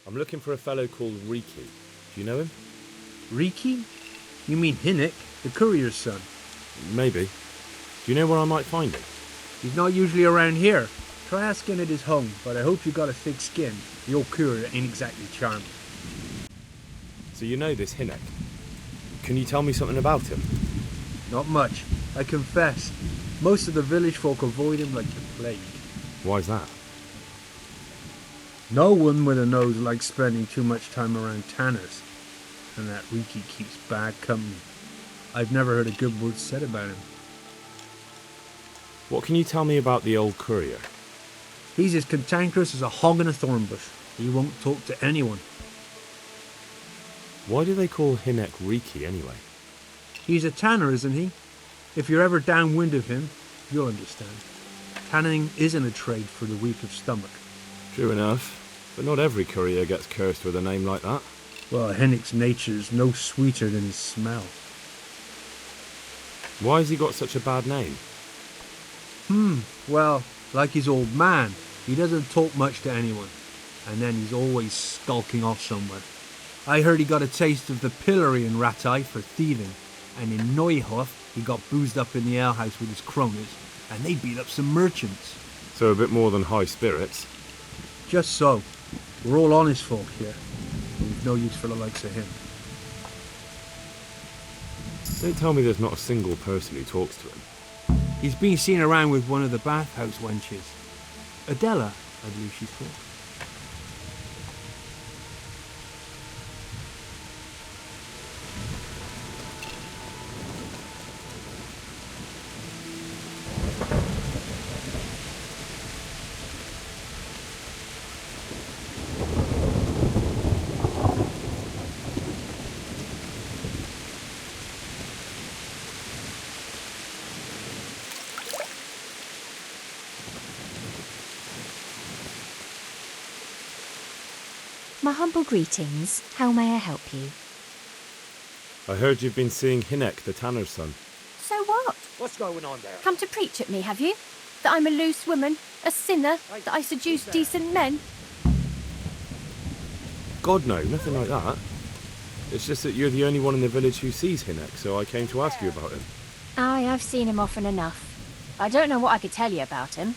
I'm looking for a fellow called Riki. Do you know him? Riki? You mean Hinnick, the courier's son? Maybe. Do you know where I might find him? He's not usually around here. Try asking at his home, but I hope you got a thick skin. The old courier ain't exactly charming. So you know this Hinnick. Can you tell me something about him? Not much, I confess. Most of the village folk avoid him like the plague. Why's that? No one with a nose likes spending too much time around tanners. And that Riki keeps bad company. I've never heard a good word said about him. What can you tell me about the old courier? He's as cantankerous as a hog in a thorn bush. He won't talk to anyone. Why do they call Hinnick Riki anyway? He's a tanner, isn't he? If you're ever downwind of him, you'll understand. Tanning isn't a trade for the weak of stomach. True enough, but not every courier gets cursed with a name like that. Well, Hinnick's nature's no sweeter than his smell. Why has he got such a bad name? Well, like his old man, he doesn't talk much to anyone. And then he's always skulking off somewhere. I heard he got a taste of the pillory in Rattay for thieving. And in Neuhof, he got boozed up in the alehouse with his cronies. And they beat up some merchants. So a bit more than high spirits. Just so. We're all honest folk here. We've no use for the likes of him. Don't tell me there's not a single person who talks to him. He's been seen around with one of the bathhouse wenches. Adela, I believe she's called. My humble greetings. How may I help you? I heard you've been seeing Hinnick, the tanner's son. So what? What's going on there? Come to preach at me, have you? That I'm a loose woman, a sinner, that I seduce decent men? God, no, nothing like that. It's just that you're the only one in the village who sees Hinnick, so I came to ask you about him. Aye, I've seen him often enough. I don't know what I could tell you about him.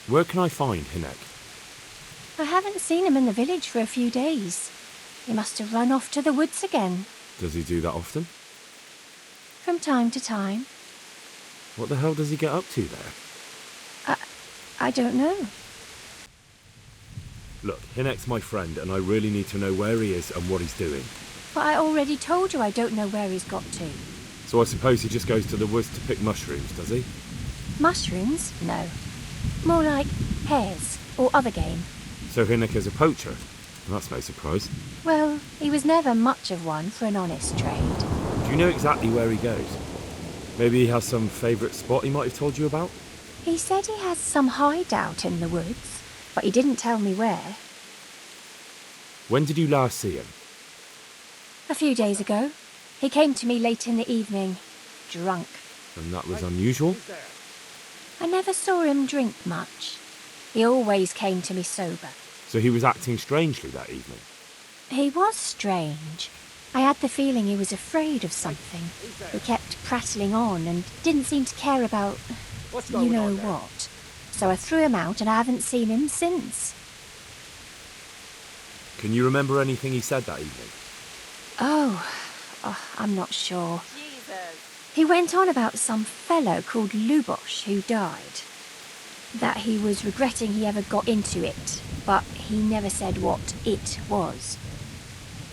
Where can I find Hinnick? I haven't seen him in the village for a few days. He must have run off to the woods again. Does he do that often? From time to time. What the hell does he get up to there? I don't know. Look, Hinnick's my friend, and I really need to know where he is and what he's doing. But I already told you I don't know where he's got to. So I suppose he just goes to the woods to pick mushrooms, does he? Mushrooms? No. More like hares or other game. So Hinnick is a poacher? That's no surprise. Well, he was never much of one for an honest trade. Do you know exactly where he goes? Maybe he has some favourite spot he might have told you about? He said he has some hideout in the woods, but he didn't tell me where. When did you last see him? A few days ago. He came to me late in the evening, drunk. And that was unusual? I never saw him drink much. He always came to me sober. So he was acting strangely that evening? He was strange. I had the feeling he was afraid of something. He kept prattling on and didn't seem to care about you know what. So I threw him out and I haven't seen him since. Can you remember anything he said that evening? Oh, I'm not sure. He went on about some fellow called Lubosh who died. That he was regretting he ever got into it, but he never said what it was.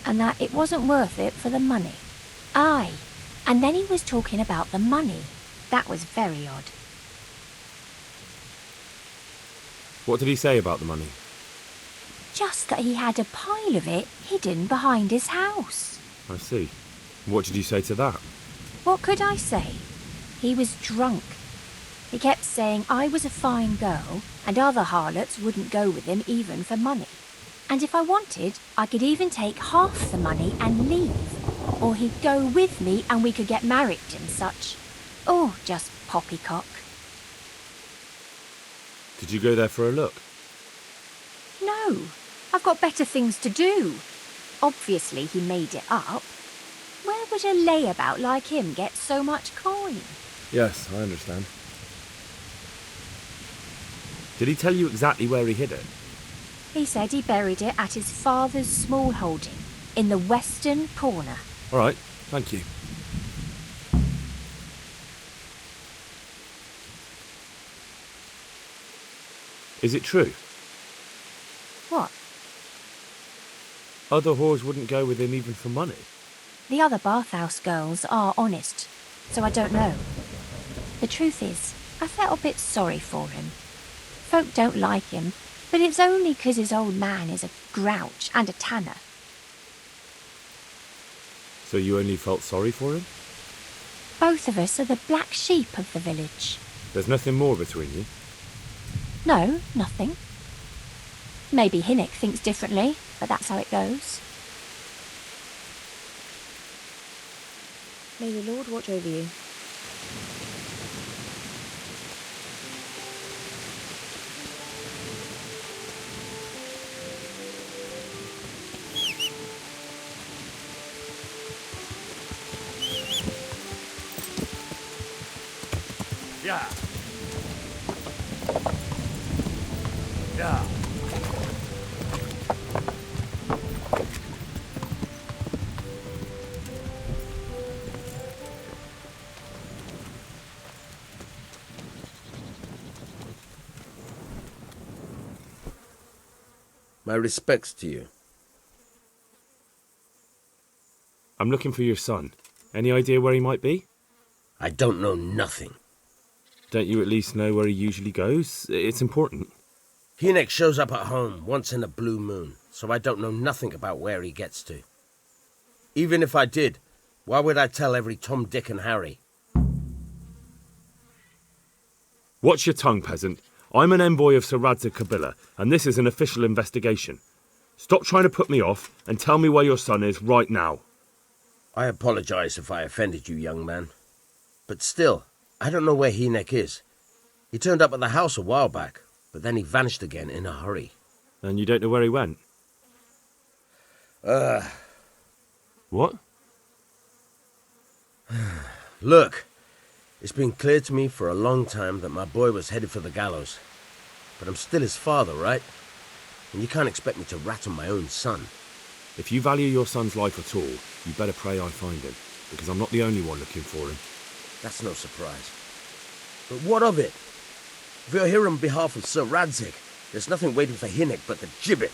And that it wasn't worth it for the money. Aye, and then he was talking about the money. That was very odd. What did he say about the money? Just that he had a pile of it hidden behind his house. I see. What did you say to that? What could I say? He was drunk. He kept saying I was a fine girl and other harlots wouldn't go with him even for money. And if I wanted, I could even take half the money and leave. Or he'd go with me and we could get married and such. Oh, just poppycock. Did you go there for a look? No, I've got better things to do. Obviously, he made it up. Where would a layabout like him get so much coin? Yes, I understand. Did he tell you exactly where he hid it? He said he buried it at his father's small holding, in the western corner. All right, thank you. Is it true? What? Other whores wouldn't go with him even for money. The other bathhouse girls are honest, so I don't know. The truth is, I felt a bit sorry for him. Folk don't like him, but it's only 'cause his old man is a grouch and a tanner. So you only felt sorry for him? Both of us are the black sheep of the village. There's nothing more between you? No, nothing. Maybe Hinnick thinks differently, but that's how it goes. May the Lord watch over you. Yeah. Yeah. My respects to you. I'm looking for your son. Any idea where he might be? I don't know nothing. Don't you at least know where he usually goes? It's important. Hinnick shows up at home once in a blue moon, so I don't know nothing about where he gets to. Even if I did, why would I tell every Tom, Dick and Harry? Watch your tongue, peasant. I'm an envoy of Sir Radzig Kobyla, and this is an official investigation. Stop trying to put me off and tell me where your son is right now. I apologize if I offended you, young man. But still, I don't know where Hinnick is. He turned up at the house a while back, but then he vanished again in a hurry. And you don't know where he went? What? Look, it's been clear to me for a long time that my boy was headed for the gallows. But I'm still his father, right? And you can't expect me to rat on my own son. If you value your son's life at all, you better pray I find him, because I'm not the only one looking for him. That's no surprise. But what of it? If you're here on behalf of Sir Radzig, there's nothing waiting for Hinnick but the gibbet.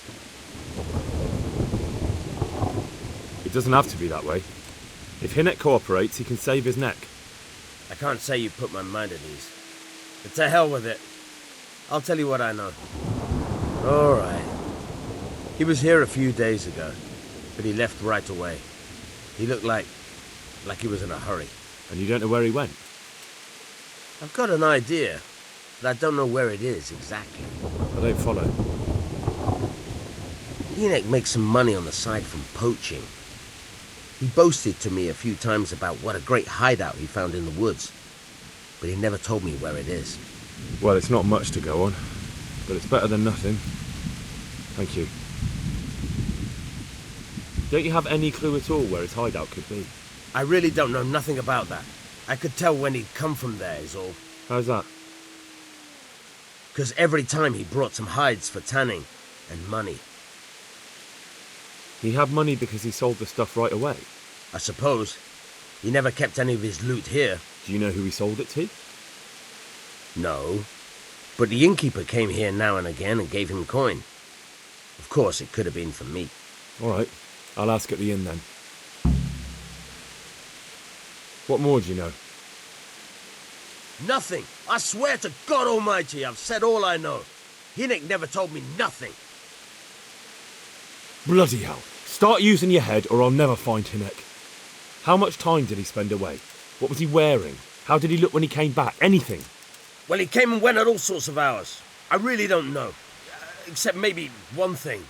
It doesn't have to be that way. If Hinnick cooperates, he can save his neck. I can't say you put my mind at ease. But to hell with it. I'll tell you what I know. All right. He was here a few days ago, but he left right away. He looked like he was in a hurry. And you don't know where he went? I've got an idea, but I don't know where it is exactly. I don't follow. Hinnick makes some money on the side from poaching. He boasted to me a few times about what a great hideout he found in the woods, but he never told me where it is. Well, it's not much to go on, but it's better than nothing. Thank you. Don't you have any clue at all where his hideout could be? I really don't know nothing about that. I could tell when he'd come from there is all. How's that? Because every time he brought some hides for tanning and money. He had money because he sold the stuff right away. I suppose. He never kept any of his loot here. Do you know who he sold it to? No. But the innkeeper came here now and again and gave him coin. Of course, it could have been for me. All right, I'll ask at the inn then. What more do you know? Nothing. I swear to God Almighty, I've said all I know. Hinnick never told me nothing. Bloody hell. Start using your head or I'll never find Hinnick. How much time did he spend away? What was he wearing? How did he look when he came back? Anything? Well, he came and went at all sorts of hours. I really don't know. Except maybe one thing.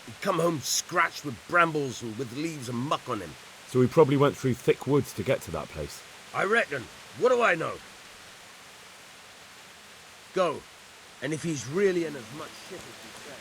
He'd come home scratched with brambles and with leaves and muck on him. So he probably went through thick woods to get to that place. I reckon. What do I know? Go. And if he's really in as much shit as you say...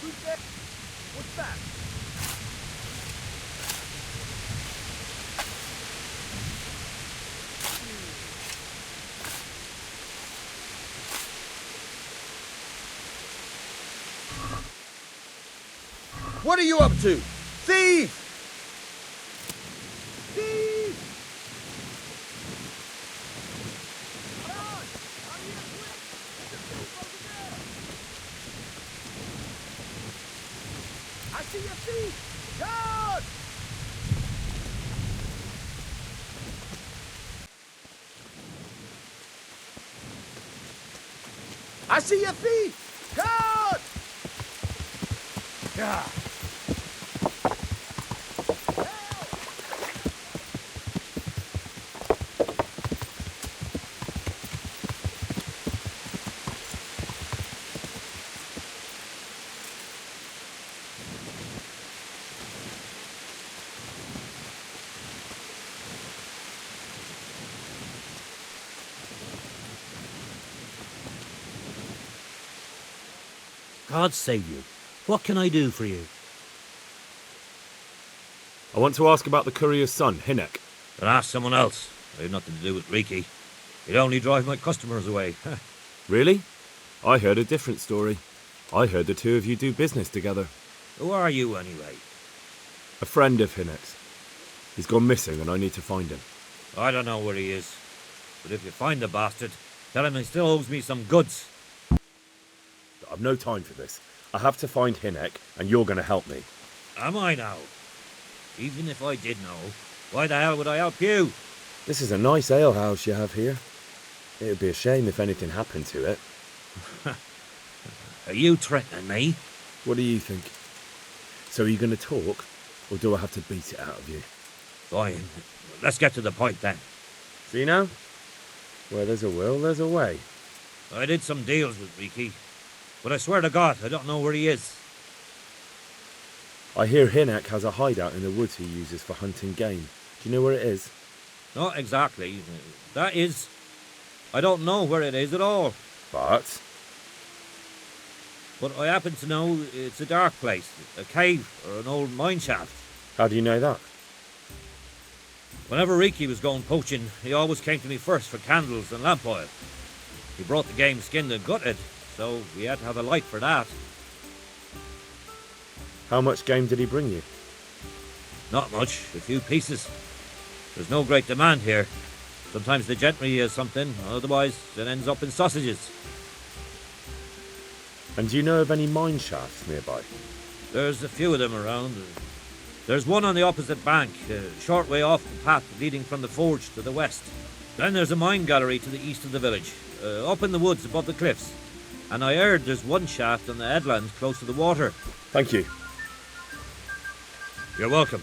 Who's there? What's that? What are you up to? Thief! Thief! Come on! Hurry up quick! There's a thief over there! I see a thief! God! I see a thief! God! God! God save you. What can I do for you? I want to ask about the courier's son, Hinek. Then ask someone else. I have nothing to do with Riki. He'd only drive my customers away. Really? I heard a different story. I heard the two of you do business together. Who are you, anyway? A friend of Hinek's. He's gone missing and I need to find him. I don't know where he is. But if you find the bastard, tell him he still owes me some goods. I've no time for this. I have to find Hinek and you're going to help me. Am I now? Even if I did know, why the hell would I help you? This is a nice alehouse you have here. It would be a shame if anything happened to it. Are you threatening me? What do you think? So are you going to talk, or do I have to beat it out of you? Fine. Let's get to the point then. See now? Where there's a will, there's a way. I did some deals with Riki, but I swear to God, I don't know where he is. I hear Hinek has a hideout in the woods he uses for hunting game. Do you know where it is? Not exactly. That is... I don't know where it is at all. But But I happen to know it's a dark place, a cave or an old mine shaft. how do you know that? Whenever Riki was going poaching, he always came to me first for candles and lamp oil. He brought the game skinned and gutted, so we had to have a light for that. How much game did he bring you? Not much, a few pieces. There's no great demand here. Sometimes the gentry has something, otherwise it ends up in sausages. And do you know of any mine shafts nearby? There's a few of them around. There's one on the opposite bank, a short way off the path leading from the forge to the west. Then there's a mine gallery to the east of the village, up in the woods above the cliffs. And I heard there's one shaft on the headland close to the water. Thank you. You're welcome.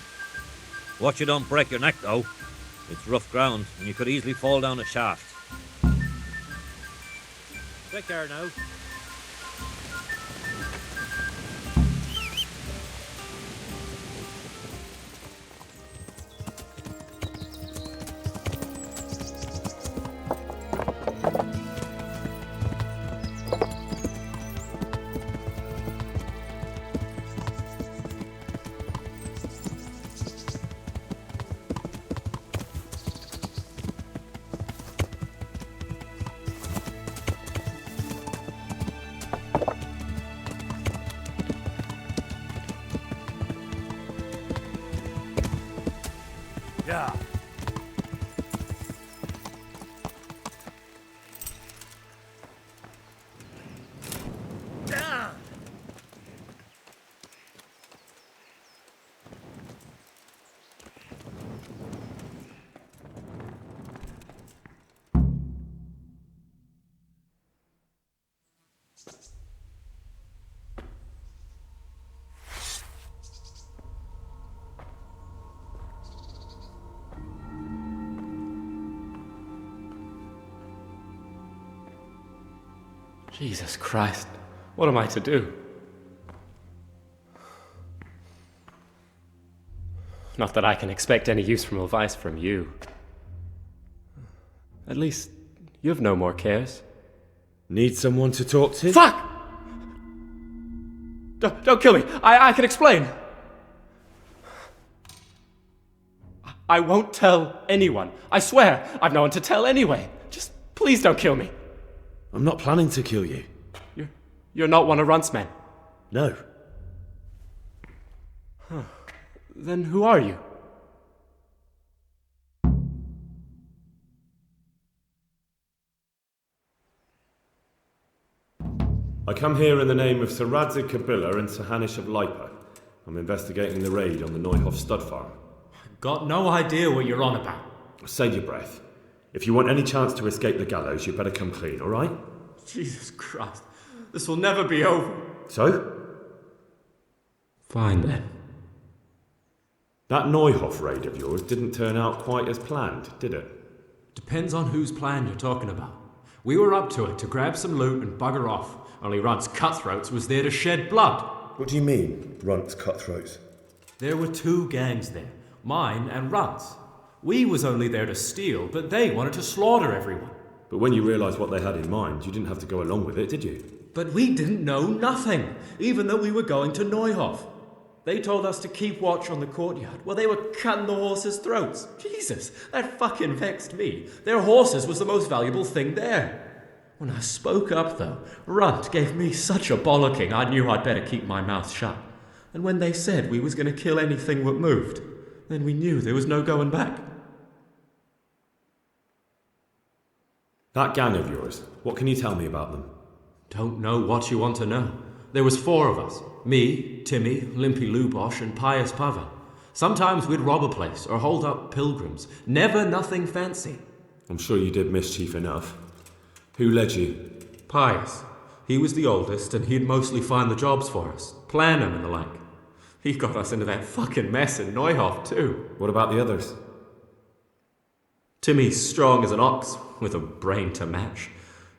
Watch you don't break your neck, though. It's rough ground, and you could easily fall down a shaft. Take care now. Yeah. Jesus Christ, what am I to do? Not that I can expect any useful advice from you. At least, you've no more cares. Need someone to talk to? Fuck! Don't kill me. I can explain. I won't tell anyone. I swear. I've no one to tell anyway. Just please don't kill me. I'm not planning to kill you. You're not one of Runt's men. No. Then who are you? I come here in the name of Sir Radzig Kabila and Sir Hanish of Lipa. I'm investigating the raid on the Neuhoff stud farm. Got no idea what you're on about. Save your breath. If you want any chance to escape the gallows, you better come clean, all right? Jesus Christ. This will never be over. So? Fine then. That Neuhoff raid of yours didn't turn out quite as planned, did it? Depends on whose plan you're talking about. We were up to it to grab some loot and bugger off. Only Runt's cutthroats was there to shed blood. What do you mean, Runt's cutthroats? There were two gangs there, mine and Runt's. We was only there to steal, but they wanted to slaughter everyone. But when you realised what they had in mind, you didn't have to go along with it, did you? But we didn't know nothing, even though we were going to Neuhoff. They told us to keep watch on the courtyard while they were cutting the horses' throats. Jesus, that fucking vexed me. Their horses was the most valuable thing there. When I spoke up, though, Runt gave me such a bollocking I knew I'd better keep my mouth shut. And when they said we was going to kill anything that moved, then we knew there was no going back. That gang of yours, what can you tell me about them? Don't know what you want to know. There was four of us. Me, Timmy, Limpy Lubosh, and Pius Pava. Sometimes we'd rob a place or hold up pilgrims. Never nothing fancy. I'm sure you did mischief enough. Who led you? Pius. He was the oldest, and he'd mostly find the jobs for us, plan them and the like. He got us into that fucking mess in Neuhoff, too. What about the others? Timmy's strong as an ox, with a brain to match.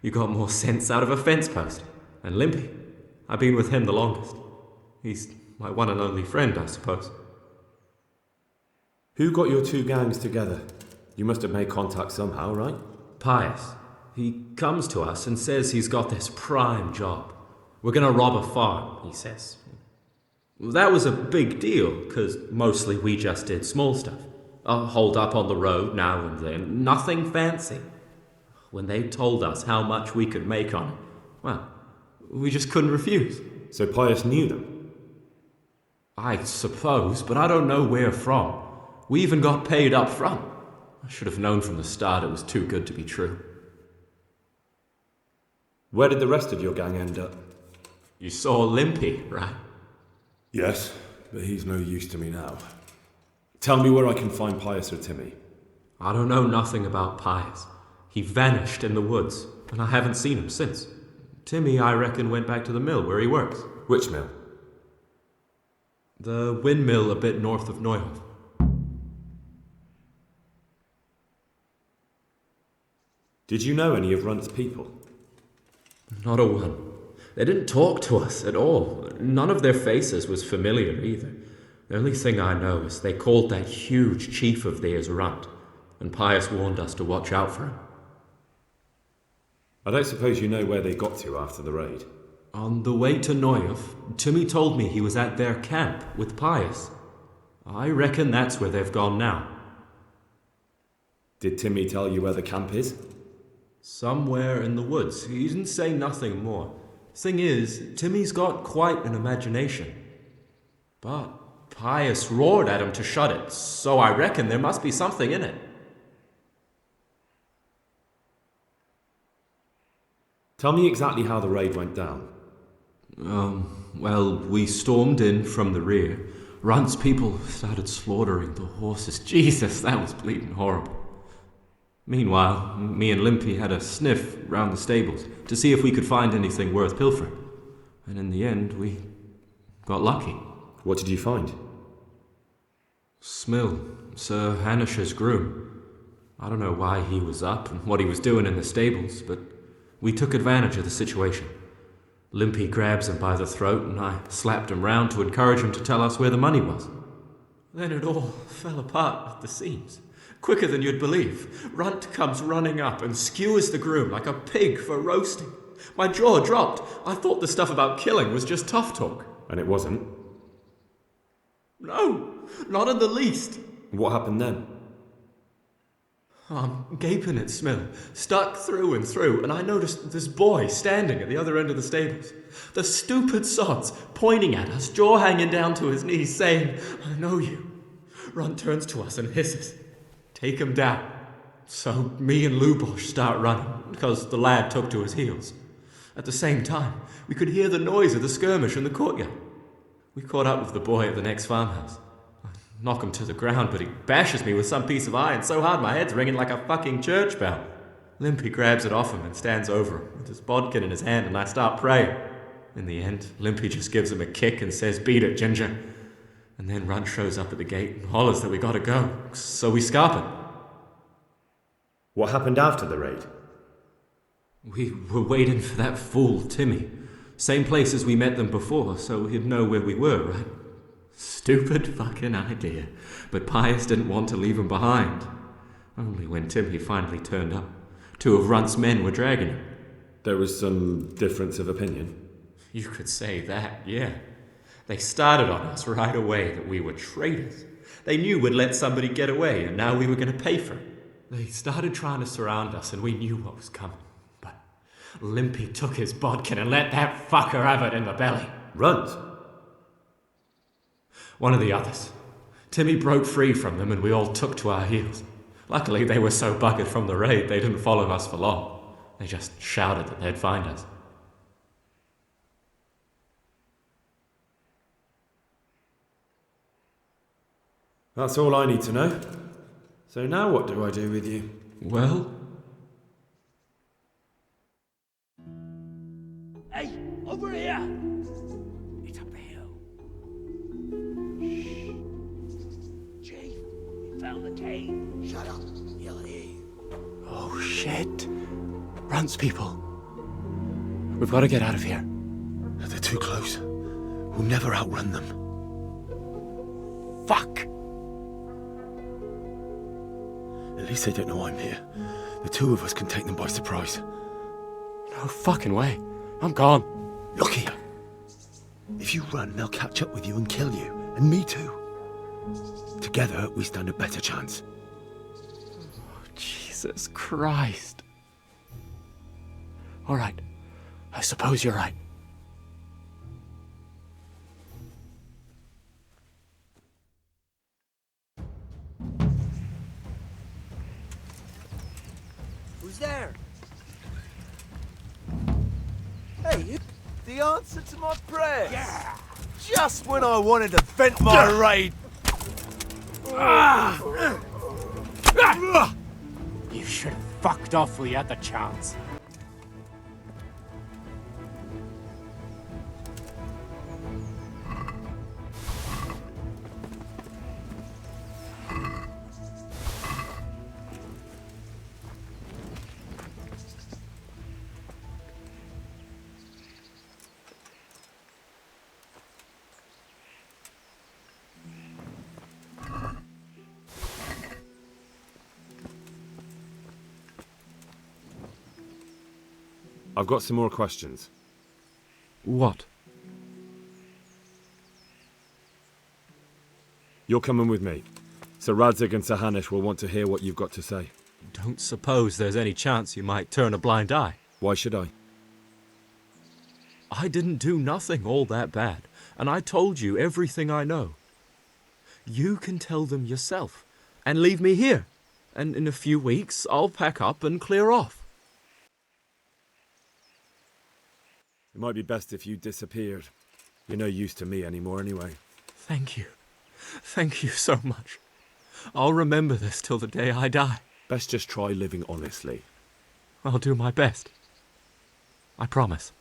You got more sense out of a fence post. And Limpy, I've been with him the longest. He's my one and only friend, I suppose. Who got your two gangs together? You must have made contact somehow, right? Pius. He comes to us and says he's got this prime job. We're gonna rob a farm, he says. That was a big deal, because mostly we just did small stuff. Hold up on the road now and then, nothing fancy. When they told us how much we could make on it, well, we just couldn't refuse. So Pius knew them? I suppose, but I don't know where from. We even got paid up front. I should have known from the start it was too good to be true. Where did the rest of your gang end up? You saw Limpy, right? Yes, but he's no use to me now. Tell me where I can find Pius or Timmy. I don't know nothing about Pius. He vanished in the woods, and I haven't seen him since. Timmy, I reckon, went back to the mill where he works. Which mill? The windmill a bit north of Neuhoff. Did you know any of Runt's people? Not a one. They didn't talk to us at all. None of their faces was familiar either. The only thing I know is they called that huge chief of theirs Runt, and Pius warned us to watch out for him. I don't suppose you know where they got to after the raid? On the way to Neuhoff, Timmy told me he was at their camp with Pius. I reckon that's where they've gone now. Did Timmy tell you where the camp is? Somewhere in the woods. He didn't say nothing more. Thing is, Timmy's got quite an imagination. But Pius roared at him to shut it, so I reckon there must be something in it. Tell me exactly how the raid went down. Well, we stormed in from the rear. Runt's people started slaughtering the horses. Jesus, that was bleeding horrible. Meanwhile, me and Limpy had a sniff round the stables to see if we could find anything worth pilfering. And in the end, we got lucky. What did you find? Smill, Sir Hanish's groom. I don't know why he was up and what he was doing in the stables, but we took advantage of the situation. Limpy grabs him by the throat and I slapped him round to encourage him to tell us where the money was. Then it all fell apart at the seams. Quicker than you'd believe. Runt comes running up and skewers the groom like a pig for roasting. My jaw dropped. I thought the stuff about killing was just tough talk. And it wasn't? No, not in the least. What happened then? I'm gaping at Smiller, stuck through and through, and I noticed this boy standing at the other end of the stables. The stupid sods pointing at us, jaw hanging down to his knees, saying, "I know you." Runt turns to us and hisses, "Take him down." So me and Lubosh start running, because the lad took to his heels. At the same time, we could hear the noise of the skirmish in the courtyard. We caught up with the boy at the next farmhouse. I knock him to the ground, but he bashes me with some piece of iron so hard my head's ringing like a fucking church bell. Limpy grabs it off him and stands over him with his bodkin in his hand, and I start praying. In the end, Limpy just gives him a kick and says, "Beat it, Ginger." And then Runt shows up at the gate and hollers that we gotta go, so we scarp it. What happened after the raid? We were waiting for that fool, Timmy. Same place as we met them before, so he'd know where we were, right? Stupid fucking idea. But Pius didn't want to leave him behind. Only when Timmy finally turned up, 2 of Runt's men were dragging him. There was some difference of opinion? You could say that, yeah. They started on us right away that we were traitors. They knew we'd let somebody get away, and now we were going to pay for it. They started trying to surround us, and we knew what was coming. But Limpy took his bodkin and let that fucker have it in the belly. Runt? One of the others. Timmy broke free from them, and we all took to our heels. Luckily, they were so buggered from the raid, they didn't follow us for long. They just shouted that they'd find us. That's all I need to know. So now what do I do with you? Well? Hey, over here! It's up the hill. Shh. Chief, we found the cave. Shut up, he'll hear you. Oh shit. Runt's people. We've got to get out of here. They're too close. We'll never outrun them. Fuck! At least they don't know I'm here. The 2 of us can take them by surprise. No fucking way. I'm gone. Look here. If you run, they'll catch up with you and kill you. And me too. Together, we stand a better chance. Oh, Jesus Christ. All right. I suppose you're right. Who's there? Hey, you... The answer to my prayers. Yeah. Just when I wanted to vent my rage. You should have fucked off when you had the chance. I've got some more questions. What? You're coming with me. Sir Radzig and Sir Hanush will want to hear what you've got to say. Don't suppose there's any chance you might turn a blind eye. Why should I? I didn't do nothing all that bad, and I told you everything I know. You can tell them yourself, and leave me here, and in a few weeks I'll pack up and clear off. It might be best if you disappeared. You're no use to me anymore anyway. Thank you. Thank you so much. I'll remember this till the day I die. Best just try living honestly. I'll do my best. I promise.